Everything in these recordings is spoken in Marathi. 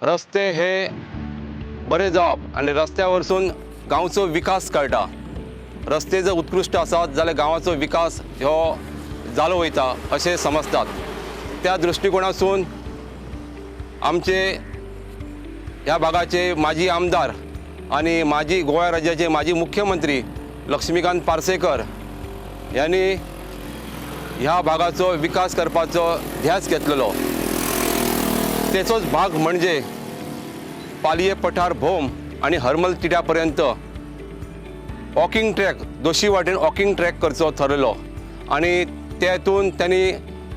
रस्ते हे बरे जावप आनी रस्त्या वरसून गांवचो विकास कळटा। रस्ते जर उत्कृश्ट आसात जाल्यार गांवाचो विकास हो जालो वयता अशें समजतात। त्या दृश्टिकोनासून आमचे ह्या भागाचे माजी आमदार आणि माजी गोवा राज्याचे माजी मुख्यमंत्री लक्ष्मीकांत पार्सेकर यांनी ह्या भागाचो विकास करपाचो ध्यास घेतलेलो। तेचोच भाग म्हणजे पालये पठार भोम आणि हरमल तिड्या पर्यंत वॉकिंग ट्रॅक दोशी वाटेन वॉकिंग ट्रॅक करचो ठरलो आणि तेतून त्यांनी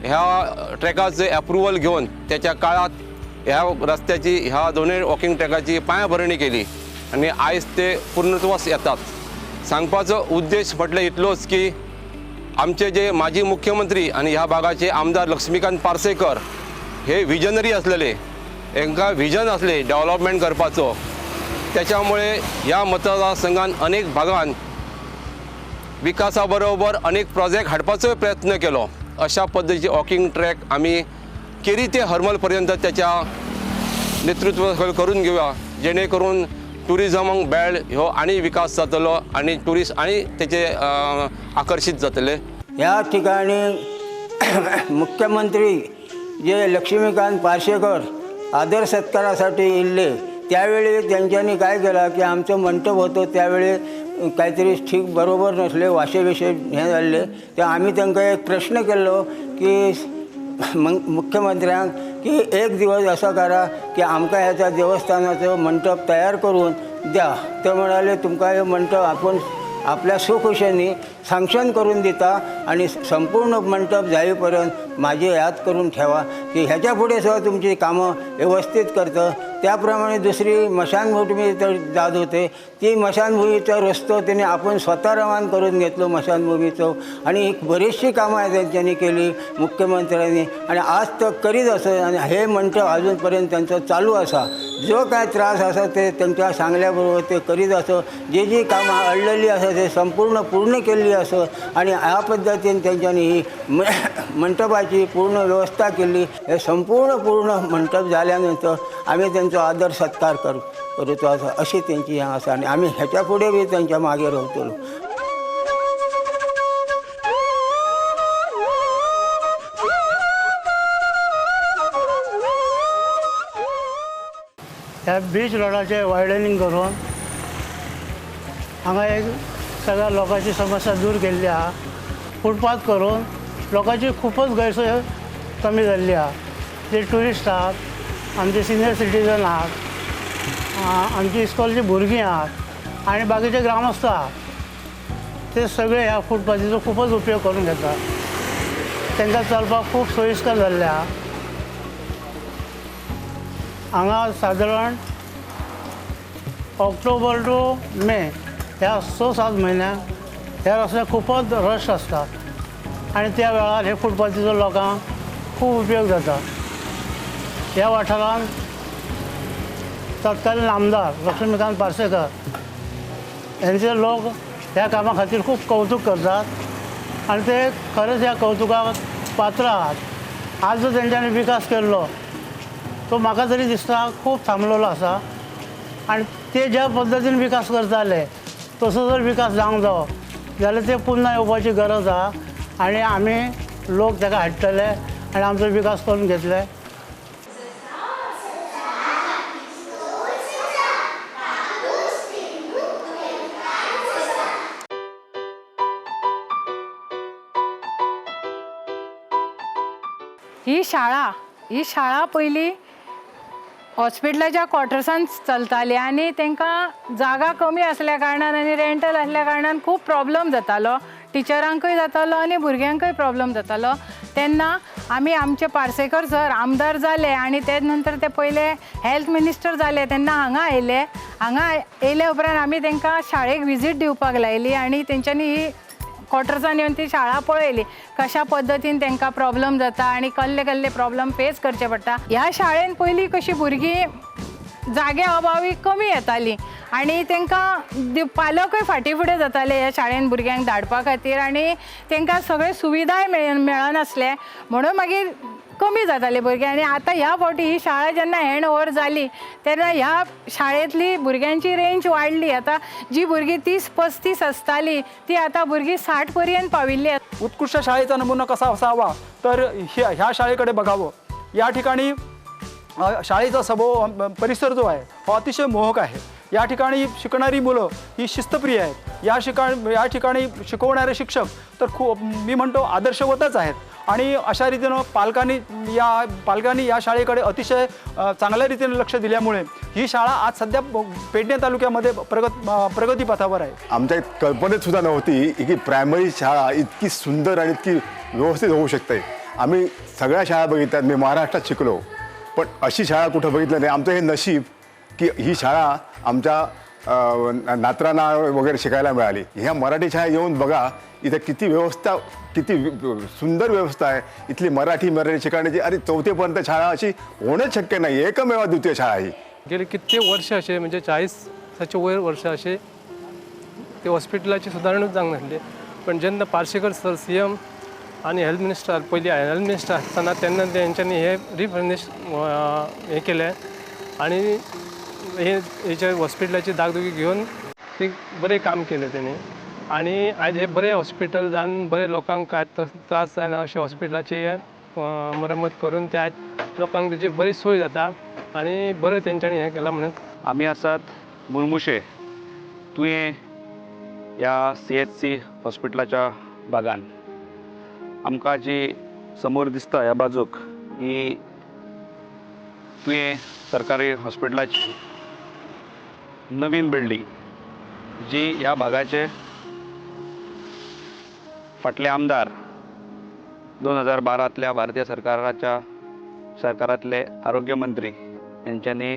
ह्या ट्रॅकाचे अप्रुवल घेवन त्याच्या काळात ह्या रस्त्याची ह्या दोन्ही वॉकिंग ट्रॅकाची पायाभरणी केली आणि आयज ते पूर्णत्वास येतात। सांगपाचो उद्देश म्हटल्यार इतलोच की आमचे जे माजी मुख्यमंत्री आणि ह्या भागाचे आमदार लक्ष्मीकांत पार्सेकर हे विजनरी असलेले, हांकां विजन असले डेव्हलपमेंट करपाचो। त्याच्यामुळे ह्या मतदारसंघात अनेक भागांत विकासा बरोबर अनेक प्रोजेक्ट हाडपाचो प्रयत्न केलो। अशा पद्धतीचे वॉकिंग ट्रॅक आम्ही केरी ते हरमल पर्यंत त्याच्या नेतृत्व करून घेऊया, जेणे करून टुरिझमाक बेळ ह्यो आनी विकास जातलो आणि टुरिस्ट आणि त्याचे आकर्षित जातले। या ठिकाणी मुख्यमंत्री जे लक्ष्मीकांत पार्सेकर आदर सत्कारासाठी इल्ले त्यावेळी त्यांच्यानी काय केलं की आमचं मंडप होतं त्यावेळी काहीतरी ठीक बरोबर नसले, वाशेविषय हे झाले। तर आम्ही त्यांना एक प्रश्न केलो की मुख्यमंत्र्यांक की एक दिवस असं करा की आमका ह्याचा देवस्थानाचं मंडप तयार करून द्या। ते म्हणाले तुमका हे मंडप आपण आपल्या सुखुशीने सँक्शन करून दिता आणि संपूर्ण मंडप जाईपर्यंत माझी याद करून ठेवा की ह्याच्या पुढे सुद्धा तुमची कामं व्यवस्थित करतं। त्याप्रमाणे दुसरी मशानभूमी तर जात होते, ती मशानभूमीचा रस्तो त्यांनी आपण स्वतः रवान करून घेतलो मशानभूमीचं आणि एक बरीचशी कामं त्यांच्यानी केली मुख्यमंत्र्यांनी आणि आज तर करीत असं आणि हे मंडप अजूनपर्यंत त्यांचं चालू असा। जो काय त्रास असा ते त्यांच्या सांगल्याबरोबर ते करीत असं, जे जी कामं अडलेली असं ते पूर्ण केली असं आणि ह्या पद्धतीने त्यांच्यानी ही मंडपाची पूर्ण व्यवस्था केली। हे पूर्ण मंडप झाल्यानंतर आम्ही त्यांचा आदर सत्कार करतो असं अशी त्यांची ह्या असं आणि आम्ही ह्याच्या पुढे बी त्यांच्या मागे राहतो। ह्या बीच रोडाचे वायडनिंग करून हांगा एक सगळ्या लोकांची समस्या दूर केल्ली आहा। फुटपाथ करून लोकांची खूपच गैरसोय कमी जाल्ली आहा। जे ट्युरिस्ट आहात, आमचे सिनियर सिटीजन आहात, आमची इस्कॉलची भुरगीं आहात आणि बाकीचे ग्रामस्थ आहात, ते सगळे ह्या फुटपाथीचो खूपच उपयोग करून घेतात। तांकां चलपाक खूब सोयीस्कर जाल्लें आहा। हांगा सादारण ऑक्टोबर टू मे ह्या 6-7 म्हयन्याक ह्या रस्त्याक खूपच रश आसता आणि त्या वेळार हे फुटपाथीचो लोकांक खूब उपयोग जाता। ह्या वाठारांत तत्कालीन आमदार लक्ष्मीकांत पार्सेकर यांचे लोक ह्या कामा खातीर खूब कौतुक करतात आणि ते खरेंच ह्या कौतुकाक पात्र आहात। आज जो तेंच्यांनी विकास केल्लो तो म्हाका तरी दिसता खूब थांबलेलो आसा आणि ते ज्या पद्दतीन विकास करताले तसो जर विकास जावंक जावो जाल्यार ते पुन्हा येवपाची गरज आहा आणि आमी लोक ताका हाडटले आणि आमचो विकास करून घेतले। ही शाळा पयलीं हॉस्पिटलाच्या क्वॉर्टर्सांत चलताली आणि तांकां जागा कमी आसल्या कारणान आनी रेंटल आसल्या कारणान खूब प्रॉब्लम जातालो, टिचरांकूय जातालो आनी भुरग्यांकूय प्रॉब्लम जातालो। तेन्ना आमी आमचे पार्सेकर सर आमदार जाले आणि ते नंतर ते पयले हेल्थ मिनिस्टर जाले तेन्ना हांगा येयले उपरांत आमी तांकां शाळेक विजीट दिवपाक लायली आणि तेंच्यांनी ही क्वॉर्टर्सान येवन ती शाळा पळयली कशा पद्दतीन तांकां प्रॉब्लम जाता आणि कसले प्रॉब्लम फेस करचे पडटा। ह्या शाळेन पयलीं कशी भुरगीं जागे अभावी कमी येतालीं आणि तांकां पालकूय फाटीं फुडें जाताले ह्या शाळेन भुरग्यांक धाडपा खातीर आणि तांकां सगळे सुविधाय मेळनासले। म्हणून मागीर कमी जाताले भुरगे आनी आतां ह्या फावटी ही शाळा जेन्ना हँड ओवर जाली तेन्ना ह्या शाळेंतली भुरग्यांची रेंज वाडली. आतां जी भुरगीं 30-35 आसतालीं ती आतां भुरगीं 60 पर्यंत पाविल्ली आसा. उत्कृष्ट शाळेचा नमुना कसा असावा तर ह्या शाळेकडे बघावं. या ठिकाणी शाळेचा परिसर जो आहे हा अतिशय मोहक आहे. या ठिकाणी शिकणारी मुलं ही शिस्तप्रिय आहेत. या ठिकाणी शिकवणारे शिक्षक तर मी म्हणतो आदर्शवतच आहेत. आणि अशा रीतीनं पालकांनी या शाळेकडे अतिशय चांगल्या रीतीने लक्ष दिल्यामुळे ही शाळा आज सध्या पेडणे तालुक्यामध्ये प्रगतीपथावर आहे. आमच्या कल्पनेत सुद्धा नव्हती की प्रायमरी शाळा इतकी सुंदर आणि इतकी व्यवस्थित होऊ शकते. आम्ही सगळ्या शाळा बघितल्यात, मी महाराष्ट्रात शिकलो, पण अशी शाळा कुठं बघितलं नाही. आमचं हे नशीब की ही शाळा आमच्या नातरांना वगैरे शिकायला मिळाली. ह्या मराठी शाळा येऊन बघा, इथं किती सुंदर व्यवस्था आहे. इथली मराठी शिकवण्याची आणि 4थीपर्यंत शाळा अशी होणंच शक्य नाही. एकमेव द्वितीय शाळा ही. गेले कित्येक वर्ष असे म्हणजे 40च्या वयर वर्ष असे ते हॉस्पिटलाची सुदारणूक जावंक नासली. पण जेन्ना पार्सेकर सर CM आणि हेल्थ मिनिस्टर पयलीं हेल्थ मिनिस्टर आसतना तेन्ना तेंच्यांनी हे रिफर्निश हे केलें आणि हेच्या हॉस्पिटलाची दागदुगी घेवन ते बरें काम केलें तेणी. आणि आयज हे बरें हॉस्पिटल जावन बरें लोकांक काय त्रास जायना अशें हॉस्पिटलाची मरम्मत करून ते आयज लोकांक तेची बरी सोय जाता आणि बरें तेंच्यांनी हें केलां म्हणून. आमी आसात मुळमुशे तुवें ह्या CHC हॉस्पिटलाच्या भागान. आमकां जी समोर दिसता ह्या बाजूक ही तुवें सरकारी हॉस्पिटलाची नवीन बिल्डींग जी ह्या भागाचे फाटले आमदार 2012तल्या भारतीय सरकारांतले आरोग्य मंत्री यांच्यांनी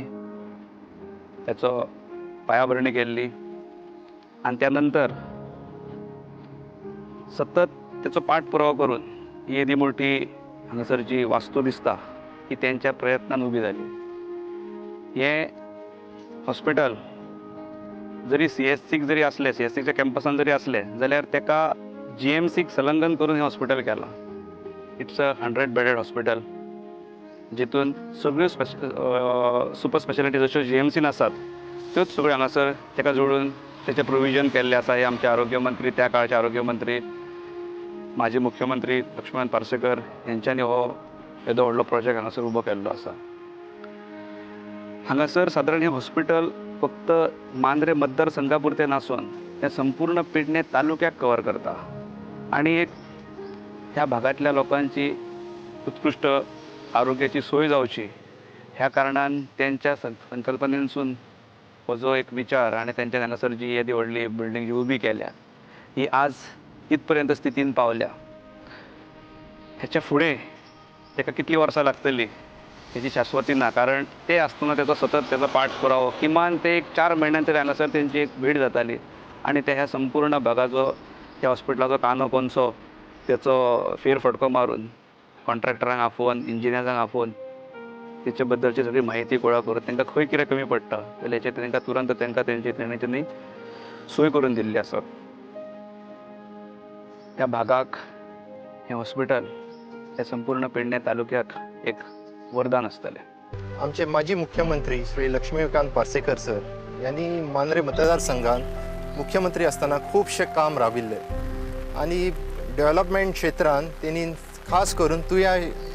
त्याचो पायाभरणी केल्ली आणि त्यानंतर सतत त्याचो पाठपुरावो करून ही येदी मोठी हांगासर जी वास्तू दिसता ही त्यांच्या प्रयत्नान उबी जाली. हे हॉस्पिटल जरी CHCक जरी असले, CHCच्या कॅम्पसान जरी असले जाल्यार तेका GMCक संलग्न करून हे हॉस्पिटल केलां. इट्स अ 100 बेडेड हॉस्पिटल जितून सगळ्यो सुपर स्पेशालिटी जश्यो GMCन आसात त्योच सगळ्यो हांगासर तेका जोडून तेचें प्रोविजन केल्लें आसा. हे आमचे आरोग्य मंत्री, त्या काळचे आरोग्य मंत्री माजी मुख्यमंत्री लक्ष्मण पार्सेकर यांच्यांनी हो येदो व्हडलो प्रोजेक्ट हांगासर उबो केल्लो आसा. हांगासर सादारण हे हॉस्पिटल फक्त मांद्रे मतदारसंघा पुरतें नासून तें संपूर्ण पेडणे तालुक्याक कवर करता आणि एक ह्या भागांतल्या लोकांची उत्कृश्ट आरोग्याची सोय जावची ह्या कारणान त्यांच्या संकल्पनेसून हो जो एक विचार आणि त्यांच्या हांगासर जी येदी व्हडली बिल्डींग जी उबी केल्या ही आज इथपर्यंत स्थितीन पावल्या. ह्याच्या फुडें ताका कितलीं वर्सां लागतली हेची शाश्वती ना, कारण ते आसतना तेचो सतत तेचो पाठपुरावो किमान ते एक 4 म्हयन्यान तरी हांगासर तेंची एक भेट जाताली आणि ते ह्या संपूर्ण भागाचो ह्या हॉस्पिटलाचो कानो कोनसो तेचो फेरफटको मारून कॉन्ट्रॅक्टरांक आफोवन, इंजिनियरांक आफोवन तेचे बद्दलची सगळी म्हायती गोळा करून तांकां खंय कितें कमी पडटा जाल्यार हेचेर तांकां तुरंत तेंच्यांनी सोय करून दिल्ली आसा. त्या भागाक हें हॉस्पिटल हे संपूर्ण पेडणे तालुक्याक एक वरदान आसतलें. आमचे माजी मुख्यमंत्री श्री लक्ष्मीकांत पार्सेकर सर यांनी मांद्रे मतदारसंघात मुख्यमंत्री असताना खूपशे काम राबिल्ले आणि डेव्हलपमेंट क्षेत्रांत त्यांनी खास करून तुया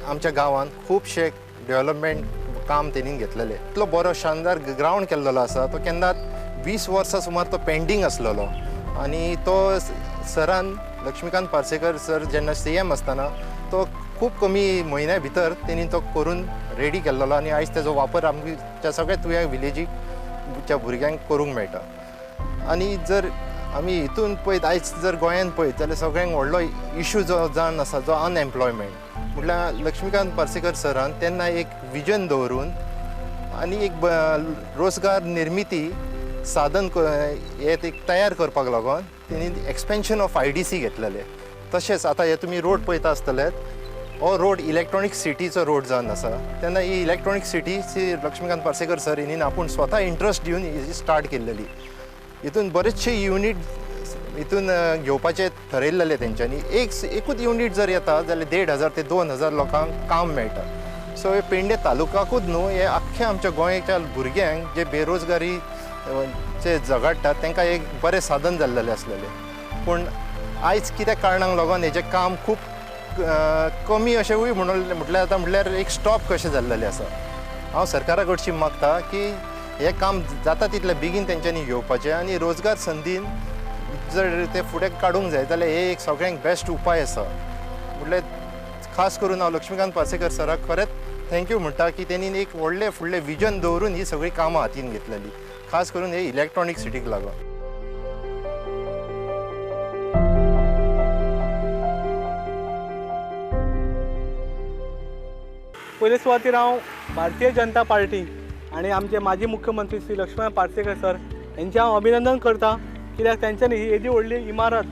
आमच्या गांवांत खूपशे डेव्हलपमेंट काम त्यांनी घेतलेले. इतलो बरो शानदार ग्राउंड केल्लो आसा तो केन्ना 20 वर्सां सुमार तो पेंडींग आसलेलो आणि तो सरान लक्ष्मीकांत पार्सेकर सर जेन्ना CM असताना तो खूप कमी म्हयन्या भितर त्यांनी तो करून रेडी केल्लो आणि आयज तेजो वापर आमच्या सगळ्या तुया विलेजीच्या भुरग्यांक करूंक मेळटा. आणि जर आमी हितून पळयत आयज जर गोंयांत पळयत जाल्यार सगळ्यांक व्हडलो इशू जो जावन आसा जो अनएम्प्लॉयमेंट म्हटल्यार लक्ष्मीकांत पार्सेकर सरान तेन्ना एक विजन दवरून आनी एक रोजगार निर्मिती साधन हे तयार करपाक लागून तेणी एक्सपेन्शन ऑफ IDC घेतलेले. तशेंच आतां हे तुमी रोड पळयता आसतले हो रोड इलेक्ट्रॉनीक सिटीचो रोड जावन आसा. तेन्ना ही electronic city Laxmikant Parsekar sir हिणीन आपूण स्वता इंट्रस्ट दिवन ही स्टार्ट केल्लेली. हितून बरेचशे युनीट हितून घेवपाचें ठरयल्लें तेंच्यांनी. एकूच युनीट जर येता जाल्यार 1,500 ते 2,000 लोकांक काम मेळटा. सो हे पेडणे तालुकाकूच न्हू, हे आख्ख्या आमच्या गोंयच्या भुरग्यांक जे बेरोजगारी चे झगडटात तांकां एक बरें साधन जाल्लेलें आसलेलें. पूण आयज कित्या कारणांक लागून हेजें काम खूब कमी अशेंय म्हटल्यार जाता, म्हटल्यार एक स्टॉप कशें जाल्लेलें आसा. हांव सरकारा कडची मागता की हें काम जाता तितलें बेगीन तेंच्यांनी घेवपाचें आनी रोजगार संदीन जर ते फुडें काडूंक जाय जाल्यार हे एक सगळ्यांक बेस्ट उपाय आसा. म्हटल्यार खास करून हांव लक्ष्मीकांत पार्सेकर सराक खरेंच थँक्यू म्हणटा की तेणी एक व्हडलें फुडलें विजन दवरून ही सगळीं कामां हातीन घेतलेलीं, खास करून हे इलेक्ट्रॉनीक सिटीक लागून. पयले सुवातेर हांव भारतीय जनता पार्टी आनी आमचे माजी मुख्यमंत्री श्री लक्ष्मीकांत पार्सेकर सर यांचे हांव अभिनंदन करता, कित्याक तेंच्यांनी ही येदी व्हडली इमारत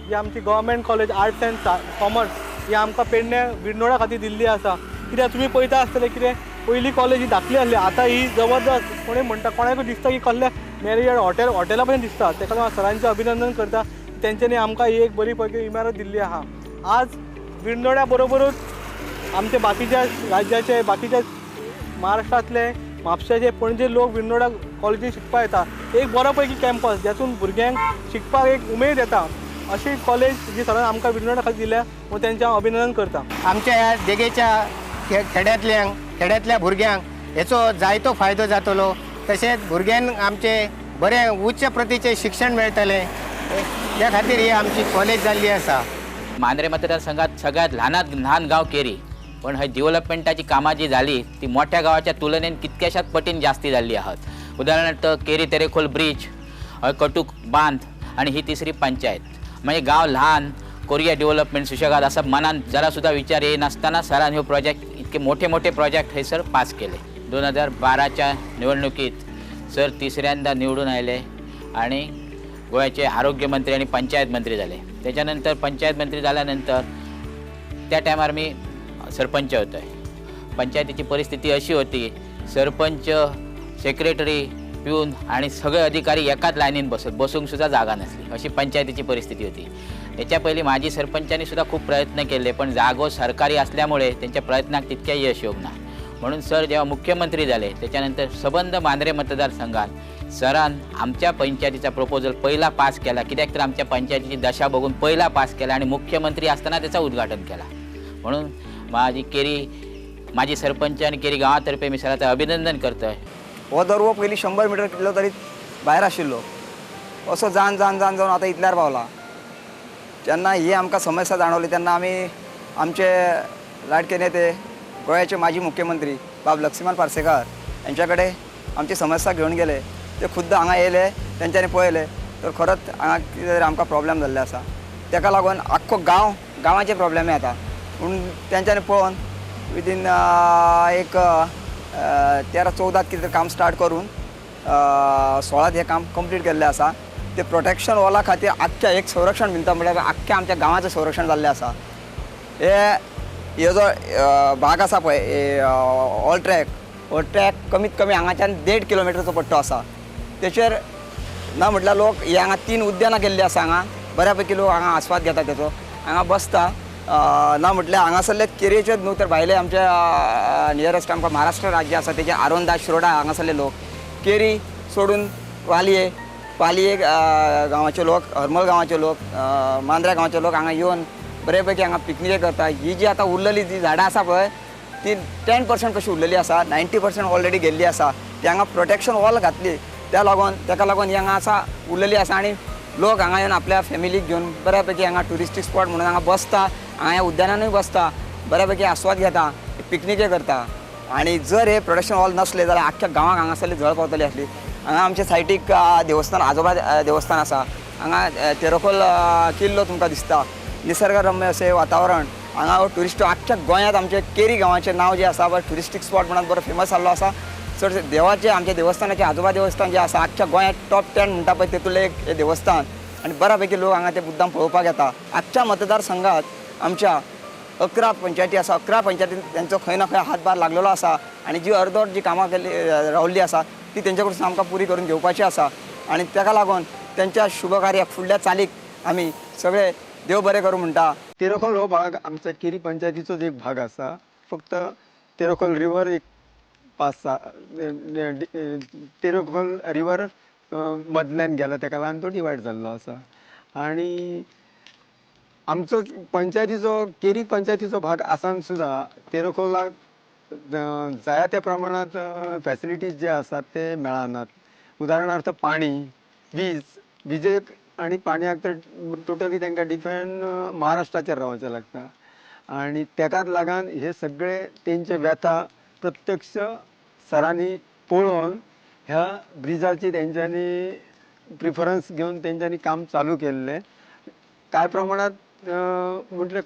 जी आमची government college arts and commerce ही आमकां पेडणे विरनोडा खातीर दिल्ली आसा. कित्याक तुमी पळयता आसतले कितें पयली कॉलेज ही धाकली आसली, आतां ही जबरदस्त. कोणें म्हणटा कोणाकूय दिसता की कसले मॅरियट हॉटेला पर्यंत दिसता. ताका लागून सरांचें अभिनंदन करता, तेंच्यांनी आमकां ही एक बरी पैकी इमारत दिल्ली आहा. आज विरनोड्या बरोबरूच आमचे बाकीच्या राज्याचे बाकीच्या महाराष्ट्रांतले म्हापशाचे पणजे लोक विरनोडा कॉलेजीत शिकपाक येता. एक बरो पैकी कॅम्पस जातून भुरग्यांक शिकपाक एक उमेद येता. अशी कॉलेज जी सरान आमकां विरनोडा खातीर दिल्या, म्हणून तेंचें हांव अभिनंदन करता. आमच्या ह्या देगेच्या खेड्यातल्या भुरग्यांक हेचो जायतो फायदो जातलो. तशेंच भुरग्यांक आमचे बरें उच्च प्रतीचें शिक्षण मेळटलें, त्या खातीर ही आमची कॉलेज जाल्ली आसा. मांद्रे मतदारसंघात सगळ्यात ल्हान गाव केरी, पण हय डेव्हलपमेंटाची कामां जी झाली ती मोठ्या गावाच्या तुलनेन कितक्याशाच पटीन जास्ती जाल्ली आहात. उदाहरणार्थ केरी तेरेखोल ब्रिज, हय कटूक बांध आणि ही तिसरी पंचायत. म्हणजे गाव ल्हान कोरिया डेव्हलपमेंट सुशेगाद असं मनात जरा सुद्धा विचार येनासतना सरान ह्यो प्रोजेक्ट इतके मोठे प्रोजेक्ट हयसर पास केले. 2012च्या निवडणुकीत सर तिसऱ्यांदा निवडून आयले आणि गोव्याचे आरोग्य मंत्री आणि पंचायत मंत्री झाले. त्याच्यानंतर पंचायत मंत्री झाल्यानंतर त्या टायमार मी सरपंच होतो. पंचायतीची परिस्थिती अशी होती, सरपंच, सेक्रेटरी, पिऊन आणि सगळे अधिकारी एकाच लाईनीन बसूंक सुद्धा जागा नसली, अशी पंचायतीची परिस्थिती होती. याच्या पहिले माजी सरपंचांनी सुद्धा खूप प्रयत्न केले, पण जागो सरकारी असल्यामुळे त्यांच्या प्रयत्नाक तितक्या यश येवंक ना. म्हणून सर जेव्हा मुख्यमंत्री झाले त्याच्यानंतर सबंध मांद्रे मतदारसंघात सरान आमच्या पंचायतीचा प्रपोजल पहिला पास केला, कित्याक तर आमच्या पंचायतीची दशा बघून पहिला पास केला आणि मुख्यमंत्री असताना त्याचं उद्घाटन केला. म्हणून माझी सरपंच आणि केरी गावातर्फे मी सराचं अभिनंदन करतोय. हो दरवो पयलीं 100 मिटर कितलो तरी भायर आशिल्लो, असो जावन आतां इतल्यार पावला. जेन्ना ही आमकां समस्या जाणवली तेन्ना आमी आमचे लाडके नेते गोंयाचे माजी मुख्यमंत्री बाब लक्ष्मीकांत पार्सेकर यांच्या कडेन आमची समस्या घेवन गेले. ते खुद्द हांगा येयले, तेंच्यांनी पळयले तर खरोच हांगा कितें तरी आमकां प्रॉब्लेम जाल्ले आसा. ताका लागून आख्खो गांवाचे प्रॉब्लेम येता. पूण तेंच्यांनी पळोवन विदीन एक 13-14 कितें काम स्टार्ट करून 16 हे काम कंप्लीट केल्लें आसा. ते प्रोटेक्शन वॉला खातीर आख्ख्या एक संरक्षण भिंत म्हळ्यार आख्ख्या आमच्या गांवाचें संरक्षण जाल्लें आसा. हे जो भाग आसा पळय ऑल ट्रॅक कमीत कमी हांगाच्यान 1.5 किलोमिटरचो पट्टो आसा. तेचेर ना म्हटल्यार लोक हे हांगा 3 उद्यानां केल्लीं आसा. हांगा बऱ्यापैकी लोक हांगा आस्वाद घेता तेचो, हांगा बसता. ना म्हटल्यार हांगासरले केरीचेच न्हू तर भायले आमच्या नियरस्ट आमकां महाराष्ट्र राज्य आसा तेजे आरोंदा शिरोडा हांगासरले लोक केरी सोडून पालये गांवाचे लोक, हरमल गांवाचे लोक, मांद्रा गांवाचे लोक हांगा येवन बरेपैकी हांगा पिकनिके करता. ही जी आतां उरलेली जी झाडां आसा पळय ती 10% कशी उरलेली आसा, 90% ऑलरेडी गेल्ली आसा. ती हांगा प्रोटेक्शन वॉल घातली, ताका लागून ही हांगा आसा उरलेली आसा. आनी लोक हांगा येवन आपल्या फॅमिलीक घेवन बऱ्यापैकी हांगा ट्युरिस्टीक स्पॉट म्हणून हांगा बसता, हांगा ह्या उद्यानानूय बसता, बऱ्यापैकी आस्वाद घेता, पिकनिके करता. आनी जर हे प्रोटेक्शन वॉल नसले जाल्यार आख्ख्या गांवाक हांगासरली झळ पावतली आसली. हांगा आमच्या सायटीक देवस्थान आजोबा देवस्थान आसा. हांगा तेरेखोल किल्लो तुमकां दिसता, निसर्गरम्य अशें वातावरण. हांगा ट्युरिस्ट आख्ख्या गोंयांत आमचे केरी गांवाचें नांव जें आसा ट्युरिस्टीक स्पॉट म्हणून बरो फेमस जाल्लो आसा. चड देवाचें आमच्या देवस्थानाचें आजोबा देवस्थान जें आसा आख्ख्या गोंयांत टॉप 10 म्हणटा पळय तेतूंतलें एक देवस्थान. आनी बऱ्यापैकी लोक हांगा ते मुद्दाम पळोवपाक येता. आजच्या मतदारसंघात आमच्या 11 पंचायती आसा. 11 पंचायतीन तेंचो खंय ना खंय हातभार लागलेलो आसा. आनी जी अर्दोट जी कामां केल्ली रावल्ली आसा ती तेंचे कडसून आमकां पुरी करून घेवपाची आसा. आनी ताका लागून तेंच्या शुभ कार्याक फुडल्या चालीक आमी सगळे देव बरें करूं म्हणटा. तेरेखोल हो भाग आमच्या केरी पंचायतीचोच एक भाग आसा. फक्त तेरेखोल रिवर एक 5-6 तेरेखोल रिवर मदल्यान गेला, ताका लागून तो डिवायड जाल्लो आसा. आनी आमचो पंचायतीचो केरी पंचायतीचो भाग आसान सुद्दां तेरेखोलाक जाय त्या प्रमाणात फॅसिलिटीज जे आसात ते मेळनात. उदाहरणार्थ पाणी, विजेक आनी पाणयाक तर टोटली तांकां डिपेंड महाराष्ट्राचेर रावचें लागता. आनी ताकाच लागून हे सगळे तेंचे व्यथा प्रत्यक्ष सरांनी पळोवन ह्या ब्रिजाची तेंच्यांनी प्रिफरन्स घेवन तेंच्यांनी काम चालू केल्लें. कांय प्रमाणात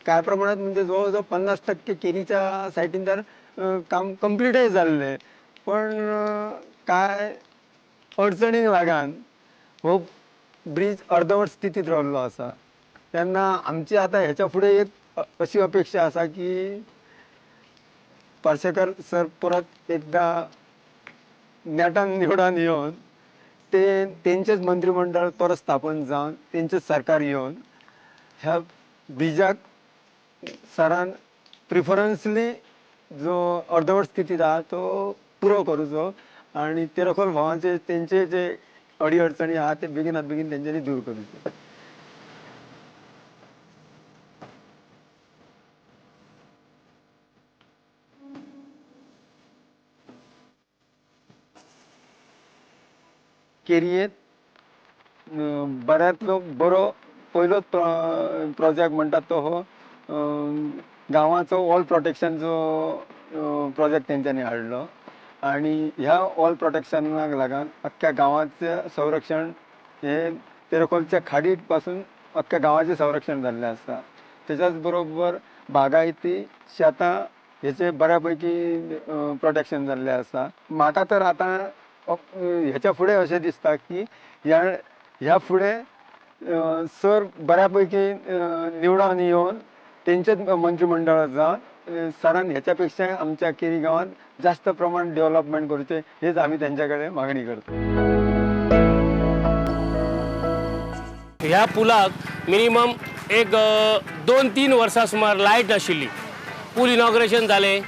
कांय प्रमाणात म्हणजे जवळ जवळ 50% केरीच्या सायटीन तर काम कंप्लीटय जाल्लें. पण कांय अडचणीक लागून हो ब्रीज अर्दवट स्थितीत राविल्लो आसा. तेन्ना आमची आतां हेच्या फुडें एक अशी अपेक्षा आसा की पार्सेकर सर परत एकदां नेटान निवडून येवन तेंचेच मंत्रिमंडळ परत स्थापन जावन तेंचेच सरकार येवन ह्या ब्रिजाक सरान प्रिफरन्सली जो अर्दवट स्थितीत आहा तो पुरो करूचो. आनी तेरेखोल भावांचे तेंचे जे अडी अडचणी आहा ते बेगिनात बेगीन तेंच्यांनी दूर करूचे. केरयेंत बऱ्यांतलो बरो पयलोच प्रोजेक्ट म्हणटात तो हो गांवाचो वॉल प्रोटेक्शनचो प्रोजेक्ट तेंच्यांनी हाडलो. आनी ह्या वॉल प्रोटेक्शनाक लागून अख्ख्या गांवाचें संरक्षण हे तेरेखोलच्या खाडीत पासून अख्ख्या गांवाचें संरक्षण जाल्लें आसा. तेच्याच बरोबर बागायती शेतां हेचे बऱ्या पैकी प्रोटेक्शन जाल्लें आसा. म्हाका तर आतां हेच्या फुडें अशें दिसता की ह्या फुडें सर बऱ्या पैकी निवडून येवन तेंचेच मंत्रिमंडळ जावन सरान हेच्या पेक्षा आमच्या केरी गांवांत जास्त प्रमाण डेव्हलपमेंट करचें हेच आमी तेंच्या कडेन मागणी करता. ह्या पुलाक मिनिमम एक 2-3 वर्सां सुमार लायट नाशिल्ली. पूल इनॉग्रेशन जालें,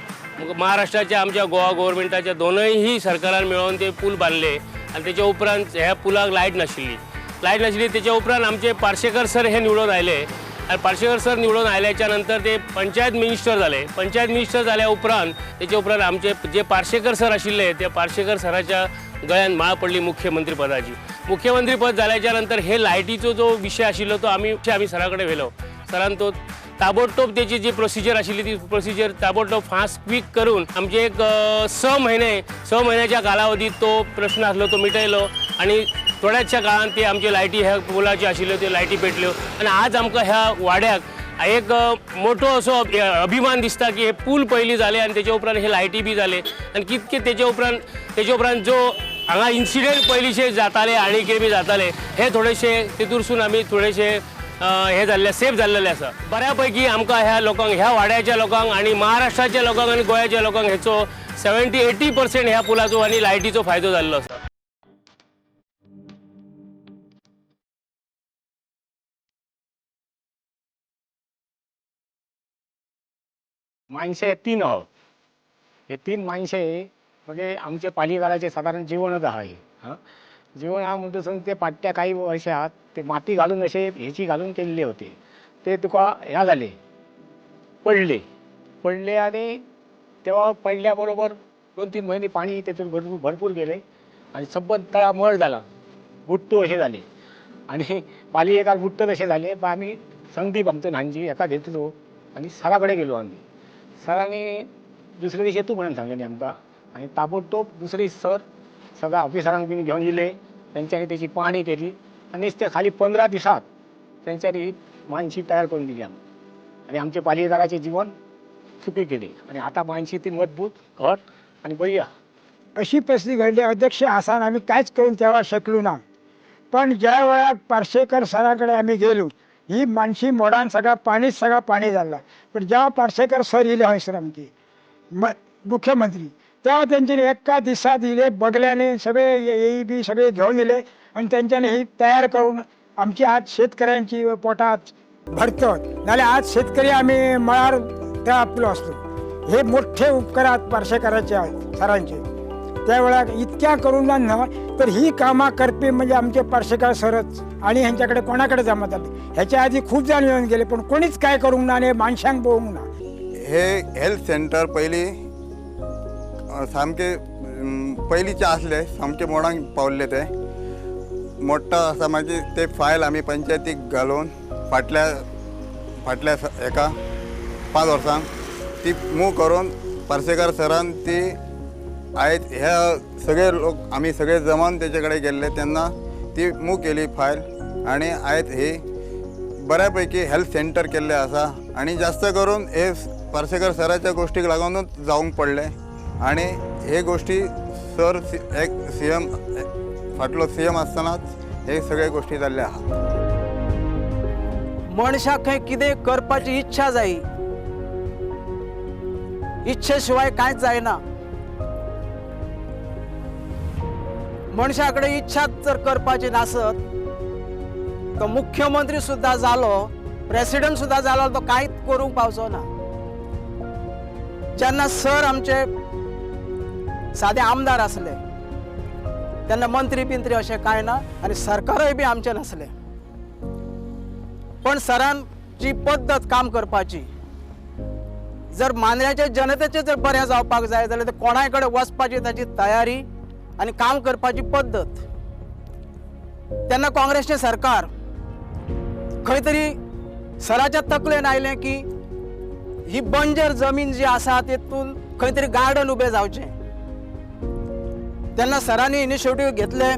महाराष्ट्राच्या आमच्या गोवा गव्हर्मेंटाच्या दोनूय सरकारान मेळोन ते पूल बांदले आनी तेच्या उपरांत ह्या पुलाक लायट नाशिल्ली. तेच्या उपरांत आमचे पार्सेकर सर हे निवडून आयले आनी पार्सेकर सर निवडून आयल्याच्या नंतर ते पंचायत मिनिस्टर जाले. पंचायत मिनिस्टर जाल्या उपरांत तेच्या उपरांत आमचे जे पार्सेकर सर आशिल्ले त्या पार्सेकर सराच्या गळ्यान माळ पडली मुख्यमंत्री पदाची. मुख्यमंत्री पद जाल्याच्या नंतर हे लायटीचो जो विशय आशिल्लो तो आमी सरा कडेन व्हेलो. सरान तो ताबडतोब त्याची जी प्रोसिजर आशिल्ली ती प्रोसिजर ताबडतोब फास्ट क्विक करून आमचे एक 6 महिन्याच्या कालावधीत तो प्रश्न आसलो तो मिटयलो आनी थोड्याचशा काळान ते आमचे लायटी ह्या पुलाचे आशिल्ल्यो त्यो लायटी पेटल्यो. आनी आज आमकां ह्या वाड्याक एक मोठो असो अभिमान दिसता की हे पूल पयलीं जाले आनी तेच्या उपरांत हे लायटी बी जाले आनी कितके तेच्या उपरांत जो हांगा इन्सिडेंट पयलींशे जाताले आनी कितें बी जाताले हे थोडेशे तेतूरसून आमी थोडेशे हे जाल्ले सेफ जाल्लेले आसा. बऱ्या पैकी आमकां ह्या लोकांक ह्या वाड्याच्या लोकांक आनी महाराष्ट्राच्या लोकांक आनी गोंयाच्या लोकांक हेचो 70-80% ह्या पुलाचो आनी लायटीचो फायदो जाल्लो आसा. माणसे 3 आहोत. हे 3 माणसे म्हणजे आमचे पालीगाराचे साधारण जीवनच आहे. जीवन हा म्हणतो ते पाट्या काही वर्षात ते माती घालून असे ह्याची घालून केलेले होते. ते तुका ह्या झाले पडले आणि तेव्हा पडल्याबरोबर 2-3 महिने पाणी त्यातून भरपूर गेले आणि सबंध तळा मळ झाला, बुट्टू असे झाले आणि पाली एका बुट्टत असे झाले. पण आम्ही संदीप आमचं न्हांजी एका घेतलो आणि सराकडे गेलो. आम्ही सरांनी दुसऱ्या दिवशी येतो म्हणून सांगले आमकां आणि ताबडतोब दुसरी सर सगळ्या ऑफिसरांक बी घेऊन गेले. त्यांच्यानी त्याची पाहणी केली आणि ते खाली 15 दिवसात त्यांच्यानी मानशी तयार करून दिली आणि आमचे पालिकेदाराचे जीवन सुखी केले आणि आता मानशी ती मजबूत घर आणि बरी अशी परिस्थिती घडली. अध्यक्ष आसान आम्ही काहीच करून तेव्हा शकलो ना. पण ज्या वेळा पार्सेकर सराकडे आम्ही गेलो ही मानशी मोडान सगळा पाणी झाला. पण जेव्हा पार्सेकर सर येले हयसर आमचे मुख्यमंत्री तेव्हा त्यांच्यानी एका दिवसात येले बगल्याने सगळे बी सगळे घेऊन येले आणि त्यांच्याने ही तयार करून आमची आज शेतकऱ्यांची पोटात भरतात. नाल्या आज शेतकरी आम्ही मळार त्या आपलो असतो. हे मोठे उपकारात पार्सेकरांचे आहेत सरांचे. त्यावेळा इतक्या करून ना तर ही कामा करपे म्हणजे आमचे पार्सेकर सरच आणि ह्यांच्याकडे कोणाकडे जमत आले. ह्याच्या आधी खूप जण येऊन गेले पण कोणीच काय करूंक ना आणि माणसांक पळोवंक ना. हे हेल्थ सेंटर पयलीं सामके पयलींचे आसले, सामके मोडांक पावल्ले ते. मोठो आसा मागीर ते फायल आमी पंचायतीक घालून फाटल्या हेका 5 वर्सांक ती मूव करून पार्सेकर सरान ती आयज ह्या सगळे लोक आमी सगळे जमोन तेजे कडेन गेल्ले तेन्ना ती मूव केली फायल आणि आयज ही बऱ्यापैकी हेल्थ सेंटर केल्लें आसा. आणि जास्त करून हे पार्सेकर सराच्या गोष्टीक लागूनच जावंक पडले. आणि हे गोष्टी सर एक CM फाटलो CM आसतनाच हे सगळे गोष्टी जाल्ले आहात. मनशाक खंय कितें करपाची इच्छा जायी, इच्छे शिवाय कांयच जायना. मनशा कडेन इच्छाच जर करपाची नासत तो मुख्यमंत्री सुद्धा जालो, प्रेसिडेंट सुद्धा जालो, तो कांयच करूंक पावचो ना. जेन्ना सर आमचे सादे आमदार आसले तेन्ना मंत्री बिंत्री अशें कांय ना आनी सरकारूय बी आमचें नासलें. पण सरांची पद्दत काम करपाची, जर मांद्र्याच्या जनतेचें जर बरें जावपाक जाय जाल्यार ते कोणाय कडेन वचपाची ताची तयारी आणि काम करपाची पद्दत. तेन्ना काँग्रेसचें सरकार खंय तरी सराच्या तकलेन आयलें की ही बंजर जमीन जी आसा तेतून खंय तरी गार्डन उबें जावचें. तेन्ना सरांनी इनिशिएटीव घेतले.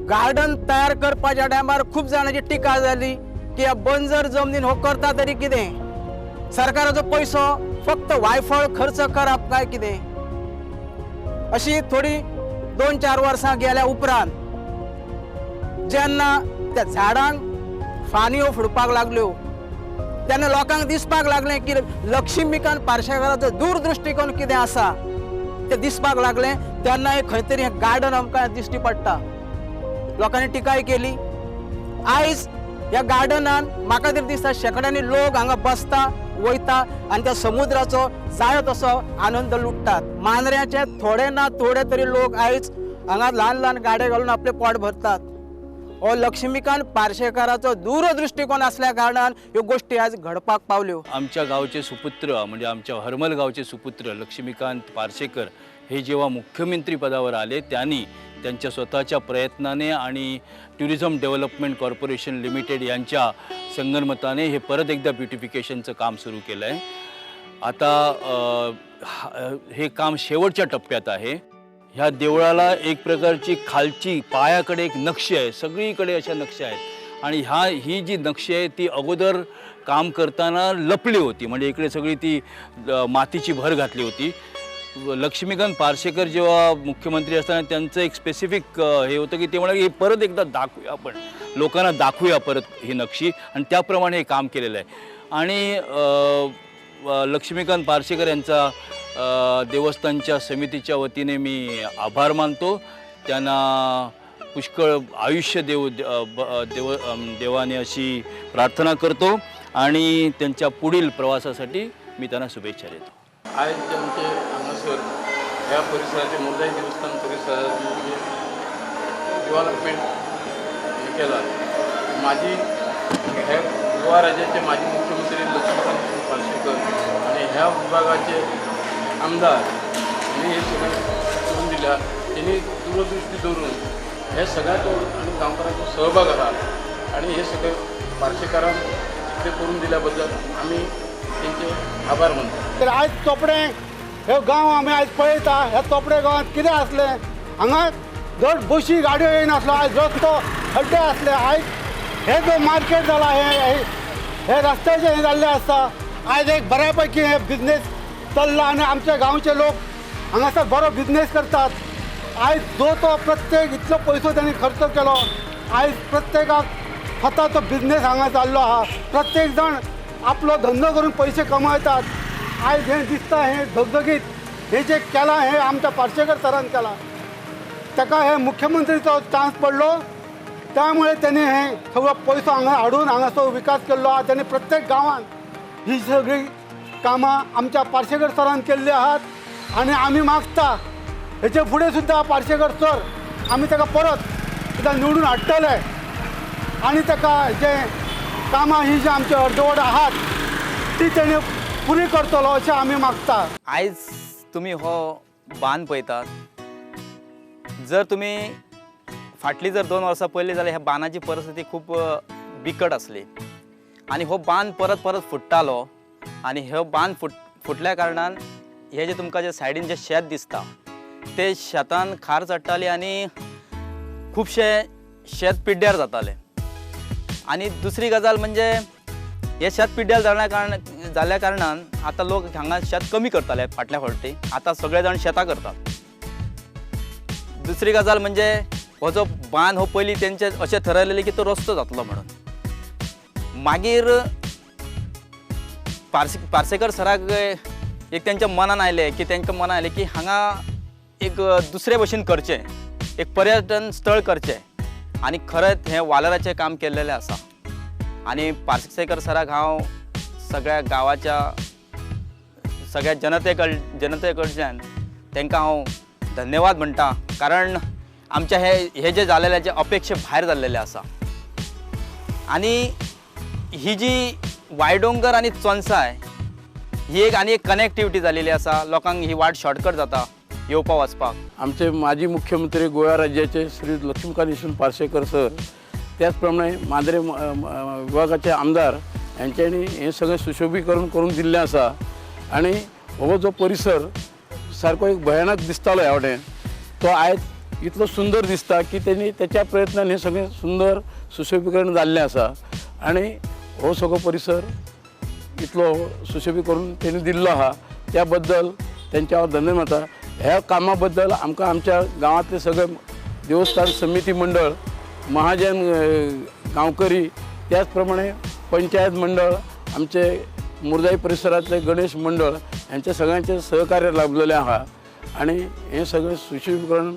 गार्डन तयार करपाच्या टायमार खूब जाणांची टिका जाली की ह्या बंजर जमनीन हो करता तरी कितें, सरकाराचो पयसो फक्त वायफळ खर्च करप काय कितें. अशी थोडी 2-4 वर्सां गेल्या उपरांत जेन्ना त्या झाडांक फांन्यो फुडपाक लागल्यो तेन्ना लोकांक दिसपाक लागलें की लक्ष्मीकांत पार्सेकराचो दूरदृश्टीकोन कितें आसा तें दिसपाक लागलें. तेन्ना खंय तरी हें गार्डन आमकां दिश्टी पडटा. लोकांनी टिकाय केली. आयज ह्या गार्डनान म्हाका तरी दिसता शेकड्यांनी लोक हांगा बसता वयता आनी त्या समुद्राचो जाय तसो आनंद लुटतात. मांद्र्याचे थोडे ना थोडे तरी लोक आयज हांगा ल्हान ल्हान गाडे घालून आपले पोट भरतात. हो लक्ष्मीकांत पार्सेकराचो दूरदृश्टीकोन असल्या कारणान ह्यो गोष्टी आज घडपाक पावल्यो. आमच्या गावचे सुपुत्र म्हणजे आमच्या हरमल गावचे सुपुत्र लक्ष्मीकांत पार्सेकर हे जेव्हा मुख्यमंत्री पदावर आले त्यांनी त्यांच्या स्वतःच्या प्रयत्नाने आणि टुरिझम डेव्हलपमेंट कॉर्पोरेशन लिमिटेड यांच्या संगनमताने हे परत एकदा ब्युटिफिकेशनचं काम सुरू केलं आहे. आता हे काम शेवटच्या टप्प्यात आहे. ह्या देवळाला एक प्रकारची खालची पायाकडे एक नक्षी आहे, सगळीकडे अशा नक्षा आहेत. आणि ही जी नक्षी आहे ती अगोदर काम करताना लपली होती, म्हणजे इकडे सगळी ती मातीची भर घातली होती. लक्ष्मीकांत पार्सेकर जेव्हा मुख्यमंत्री असताना त्यांचं एक स्पेसिफिक हे होतं की ते म्हणाले की परत एकदा दाखवूया, आपण लोकांना दाखवूया परत ही नक्षी, आणि त्याप्रमाणे हे काम केलेलं आहे. आणि लक्ष्मीकांत पार्सेकर यांचा देवस्थानच्या समितीच्या वतीने मी आभार मानतो. त्यांना पुष्कळ आयुष्य देवाने अशी प्रार्थना करतो आणि त्यांच्या पुढील प्रवासासाठी मी त्यांना शुभेच्छा देतो. आज आमचे हांगासर ह्या परिसराचे मुर्दाई देवस्थान परिसरात डेव्हलपमेंट हे केला. माजी हे गोवा राज्याचे माजी मुख्यमंत्री लक्ष्मीकांत पार्सेकर आणि ह्या विभागाचे आमदार यांनी हे सगळं करून दिल्या. त्यांनी दूरदृष्टी धरून हे सगळ्यात आणि गावकऱ्यांचा सहभाग आला आणि हे सगळे पार्सेकरांक इतले करून दिल्याबद्दल आम्ही त्यांचे आभार मानतो. तर आज चोपडे हे गांव आमी आज पळयता. ह्या चोपडे गांवांत कितें आसलें, हांगा जर बशी गाडयो येनासलो, आज रस्तो खड्डे आसले. आयज हे जो मार्केट जाला हे रस्त्याचे हे जाल्ले आसता. आज एक बऱ्यापैकी हे बिझनेस चल्ला आनी आमचे गांवचे लोक हांगासर बरो बिझनेस करतात. आयज जो तो प्रत्येक इतलो पयसो त्यांनी खर्च केलो. आयज प्रत्येकाक स्वताचो बिझनेस हांगा चाललो आहा. प्रत्येक जण आपलो धंदो करून पैसे कमयतात. आयज हें दिसता हें धगधगीत हे जे केलां हे आमच्या पार्सेकर सरान केलां. ताका हे मुख्यमंत्रीचो चान्स पडलो त्यामुळे त्याने हे सगळं पयसो हांगा हाडून हांगाचो विकास केल्लो आहा. त्याने प्रत्येक गांवांत ही सगळी कामां आमच्या पार्सेकर सरान केल्ली आहात आनी आमी मागता हेचे फुडें सुद्दां पार्सेकर सर आमी ताका परत सुद्दां निवडून हाडटले आनी ताका जे कामां ही जी आमचे अर्दवट आहात ती तेणे पुरी करतलो अशें आमी मागता. आयज तुमी हो बांद पळयतात. जर तुमी फाटली जर 2 वर्सां पयली जाल्यार ह्या बांदाची परिस्थिती खूब बिकट आसली आनी हो बांद परत परत फुट्टालो आनी हो बांद फुटल्या कारणान हे जे तुमकां जे सायडीन जे शेत दिसता ते शेतान खार चडटाली आनी खुबशे शेत पिड्ड्यार जाताले. आनी दुसरी गजाल म्हणजे हे शेत पिड्ड्यार जाल्या कारणान आतां लोक हांगा शेत कमी करताले फाटल्या फावटी. आतां सगळे जाण शेतां करतात. दुसरी गजाल म्हणजे हो जो बांद हो पयलीं तेंचे अशें ठरयलेलें की तो रस्तो जातलो म्हणून. मागीर पार्सेकर सराक एक तेंच्या मनान आयलें की हांगा एक दुसरे भशेन करचें, एक पर्यटन स्थळ करचें आनी खरेंच हें वालोराचें काम केल्लेलें आसा. आनी पार्सेकर सराक हांव सगळ्या गांवाच्या सगळ्या जनते कडच्यान तांकां हांव धन्यवाद म्हणटा. कारण आमच्या हे जे जालेले जे अपेक्षे भायर जाल्लेले आसा आनी ही जी वायडोंगर आनी चोनसाय ही एक आनी एक कनेक्टिविटी जालेली आसा. लोकांक ही वाट शॉर्टकट जाता येवपा वचपाक. आमचे माजी मुख्यमंत्री गोवा राज्याचे श्री लक्ष्मीकांत यशवंत पार्सेकर सर, त्याच प्रमाणे मांद्रे विभागाचे आमदार यांच्यानी हे सगळें सुशोभीकरण करून दिल्लें आसा. आनी हो जो परिसर सारको एक भयानक दिसतालो ह्या वाटेन, तो आयज इतलो सुंदर दिसता की त्यांनी त्याच्या प्रयत्नान हे सगळें सुंदर सुशोभीकरण जाल्लें आसा. आनी हो सगळो परिसर इतलो सुशोभी करून त्यांनी दिल्लो आहा त्या बद्दल त्यांच्या हांव धन्यवाद मानता. ह्या कामा बद्दल आमकां आमच्या गांवांतले सगळे देवस्थान समिती मंडळ, महाजन गांवकरी, त्याच प्रमाणे पंचायत मंडळ, आमचे मुर्दाई परिसरातले गणेश मंडळ यांच्या सगळ्यांचे सहकार्य लाभलेले आहा. आणि हे सगळें सुशोभीकरण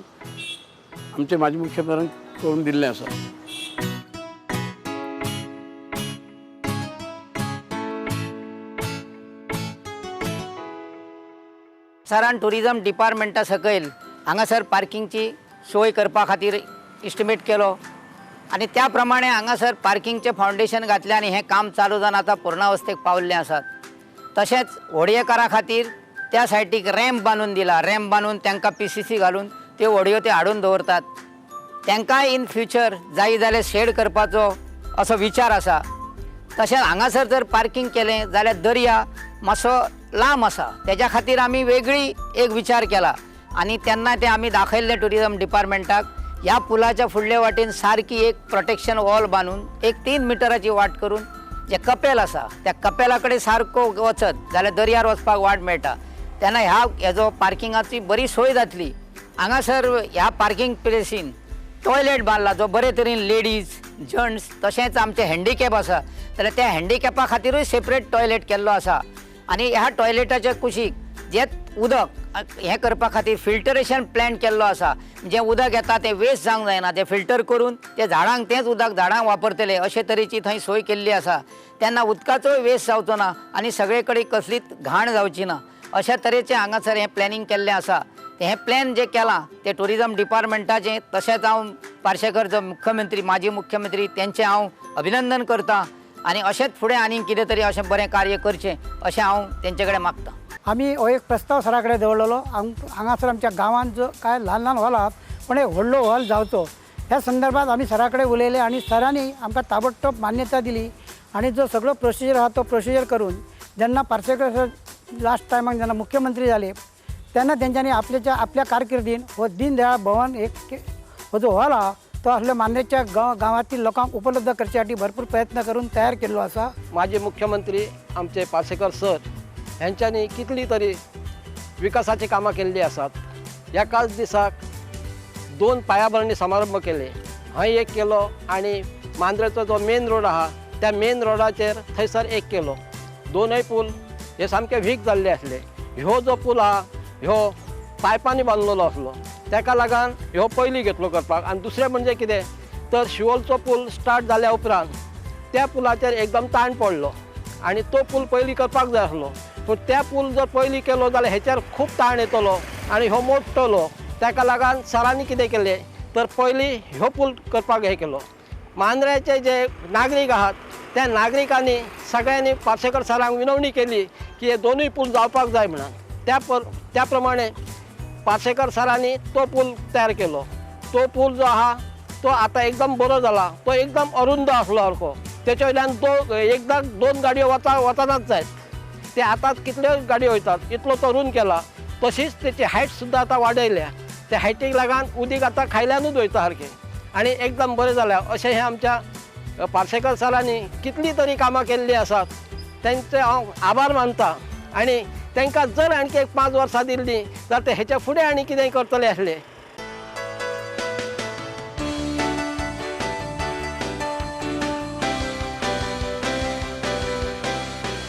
आमचे माजी मुख्यमंत्र्यांनी करून दिल्लें आसा. सरान टुरिजम डिपार्टमेंटा सकयल हांगासर पार्किंगची सोय करपा खातीर इस्टिमेट केलो आनी त्या प्रमाणे हांगासर पार्किंगचें फावंडेशन घातलें आनी हें काम चालू जावन आतां पूर्णावस्थेक पावल्लें आसात. तशेंच व्हडयेकारां खातीर त्या सायटीक रॅम्प बांदून दिला. रॅम्प बांदून तांकां PCC घालून त्यो व्हडयो ते हाडून दवरतात. तांकां इन फ्युचर जाय जाल्यार शेड करपाचो असो विचार आसा. तशेंच हांगासर जर पार्किंग केलें जाल्यार दर्या मातसो लांब आसा, तेज्या खातीर आमी वेगळी एक विचार केला आनी तेन्ना ते आमी दाखयल्ले टुरिजम डिपार्टमेंटाक. ह्या पुलाच्या फुडले वाटेन सारकी एक प्रोटेक्शन वॉल बांदून एक 3 मिटराची वाट करून जे कपेल आसा त्या कपेला कडेन सारको वचत जाल्यार दर्यार वचपाक वाट मेळटा. तेन्ना हेजो पार्किंगाची बरी सोय जातली. हांगासर ह्या पार्किंग प्लेसीन टॉयलेट बांदला जो बरे तरेन लेडीज, जंट्स तशेंच आमचे हँडिकॅप आसा जाल्यार त्या हँडिकॅपा खातीरूय सेपरेट टॉयलेट केल्लो आसा. आनी ह्या टॉयलेटाच्या कुशीक जे उदक हें करपा खातीर फिल्टरेशन प्लॅन केल्लो आसा. जें उदक येता तें वेस्ट जावंक जायना, तें फिल्टर करून तें झाडांक तेंच उदक झाडांक वापरतले अशे तरेची थंय सोय केल्ली आसा. तेन्ना उदकाचोय वेस्ट जावचो ना आनी सगळे कडेन कसलीच घाण जावची ना अशा तरेचें हांगासर हें प्लॅनिंग केल्लें आसा. हें प्लॅन जें केलां तें टुरिजम डिपार्टमेंटाचें, तशेंच हांव पार्सेकर जो मुख्यमंत्री माजी मुख्यमंत्री तेंचें हांव अभिनंदन करतां आनी अशेंच फुडें आनीक कितें तरी अशें बरें कार्य करचें अशें हांव तेंचे कडेन मागतां. आम्ही हो एक प्रस्ताव सरा कडेन दवरलेलो. हांगासर आमच्या गांवांत जो काय ल्हान ल्हान हॉल आहात पण एक व्हडलो हॉल जावचो ह्या संदर्भात आम्ही सरा कडेन उलयले आनी सरांनी आमकां ताबडतोब मान्यता दिली. आनी जो सगळो प्रोसिजर आहा तो प्रोसिजर करून जेन्ना पार्सेकर सर लास्ट टायमाक जेन्ना मुख्यमंत्री जाले तेन्ना तेंच्यांनी आपल्या कारकिर्दीन हो दीनदयाळ भवन एक हो जो हॉल आहा तो असल्या मांद्रेच्या गांवातील लोकांक उपलब्ध करच्यासाठी भरपूर प्रयत्न करून तयार केल्लो आसा. माजी मुख्यमंत्री आमचे पार्सेकर सर ह्यांच्यांनी कितली तरी विकासाची कामां केल्ली आसात. एकाच दिसाक 2 पायाभरणी समारंभ केले. हय एक केलो आनी मांद्रेचो जो मेन रोड आहा त्या मेन रोडाचेर थंयसर एक केलो. दोनूय पूल हे सामके वीक जाल्ले आसले. ह्यो जो पूल आहा ह्यो पायपांनी बांदलेलो आसलो, ताका लागून ह्यो पयलीं घेतलो करपाक. आनी दुसरें म्हणजे कितें तर शिवोलचो पूल स्टार्ट जाल्या उपरांत त्या पुलाचेर एकदम ताण पडलो आनी तो पूल पयलीं करपाक जाय आसलो, पूण त्या पूल जर पयलीं केलो जाल्यार हेचेर खूब ताण येतलो आनी हो मोडटलो. ताका लागून सरांनी कितें केलें तर पयलीं ह्यो पूल करपाक हे केलो. मांद्रेचे जे नागरीक आहात त्या नागरिकांनी सगळ्यांनी पार्सेकर सरांक विनवणी केली की हे दोनूय पूल जावपाक जाय म्हणून. त्या प्रमाणे पार्सेकर सरांनी तो पूल तयार केलो. तो पूल जो आहा तो आतां एकदम बरो जाला. तो एकदम अरुंद आसलो सारको. तेच्या वयल्यान एकदां 2 गाडयो वचनाच जायत. ते आतां कितल्यो गाडयो वयतात इतलो तो रुंद केला. तशीच तेची हायट सुद्दां आतां वाडयल्या. त्या हायटीक लागून उदीक आतां खायल्यानूच वयता सारकें आनी एकदम बरें जाल्या. अशें हें आमच्या पार्सेकर सरांनी कितली तरी कामां केल्लीं आसात. तांचे हांव आभार मानता आनी तांकां जर आणखी 5 वर्सां दिल्लीं जाल्यार ते हेचे फुडें आनी कितेंय करतले आसले.